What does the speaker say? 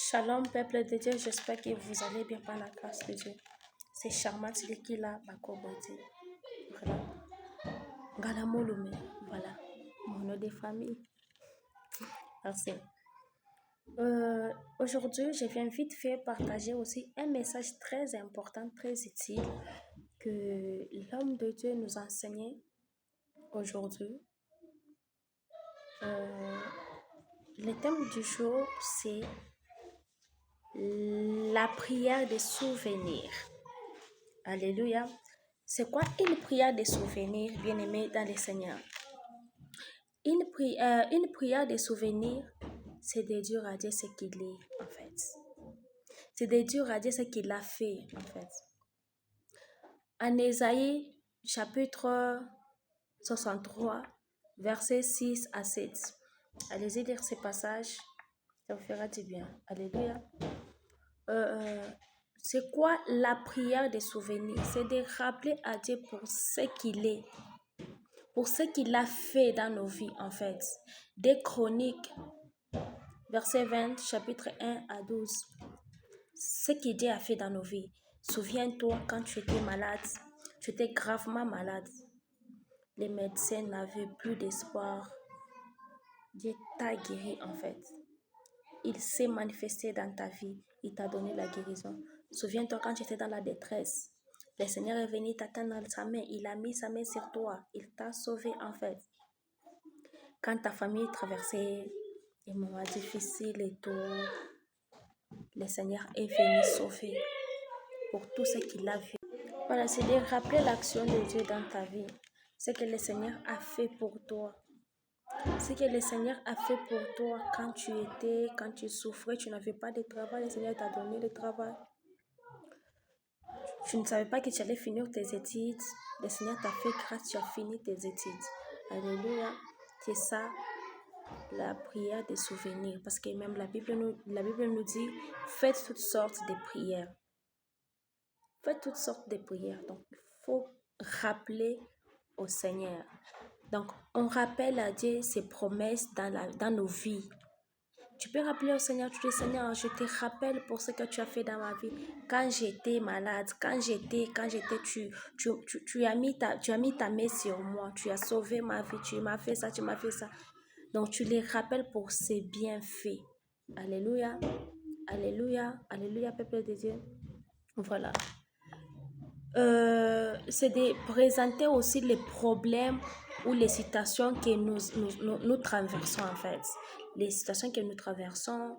Shalom, peuple de Dieu, j'espère que vous allez bien par la grâce de Dieu. C'est Charmat Lekila Bakobote. Voilà. Galamolume, voilà. Mon nom de famille. Merci. Aujourd'hui, je viens vite fait partager aussi un message très important, très utile que l'homme de Dieu nous a enseigné aujourd'hui. Le thème du jour, c'est la prière des souvenirs. Alléluia. C'est quoi une prière des souvenirs, bien-aimés dans le Seigneur? Une prière des souvenirs, c'est de dire à Dieu ce qu'il est, en fait. C'est de dire à Dieu ce qu'il a fait, en fait. En Ésaïe, chapitre 63, versets 6 à 7. Allez-y lire ce passage, ça vous fera du bien. Alléluia. C'est quoi la prière des souvenirs? C'est de rappeler à Dieu pour ce qu'il est, pour ce qu'il a fait dans nos vies, en fait. Des Chroniques, verset 20, chapitre 1 à 12. Ce que Dieu a fait dans nos vies. Souviens-toi quand tu étais malade, tu étais gravement malade. Les médecins n'avaient plus d'espoir. Dieu t'a guéri, en fait. Il s'est manifesté dans ta vie. Il t'a donné la guérison. Souviens-toi quand tu étais dans la détresse. Le Seigneur est venu t'atteindre sa main. Il a mis sa main sur toi. Il t'a sauvé, en fait. Quand ta famille traversait des moments difficiles et tout, le Seigneur est venu sauver pour tout ce qu'il a vu. Voilà, c'est de rappeler l'action de Dieu dans ta vie. Ce que le Seigneur a fait pour toi. Ce que le Seigneur a fait pour toi quand tu souffrais, tu n'avais pas de travail, le Seigneur t'a donné le travail. Tu ne savais pas que tu allais finir tes études, le Seigneur t'a fait grâce, tu as fini tes études. Alléluia. C'est ça, la prière des souvenirs. Parce que même la Bible nous dit, faites toutes sortes de prières. Faites toutes sortes de prières. Donc, il faut rappeler au Seigneur. Donc, on rappelle à Dieu ses promesses dans nos vies. Tu peux rappeler au Seigneur, tu dis, Seigneur, je te rappelle pour ce que tu as fait dans ma vie. Quand j'étais malade, tu as mis ta main sur moi, tu as sauvé ma vie, tu m'as fait ça. Donc, tu les rappelles pour ses bienfaits. Alléluia, alléluia, alléluia, peuple de Dieu. Voilà. C'est de présenter aussi les problèmes ou les situations que nous traversons, en fait. Les situations que nous traversons,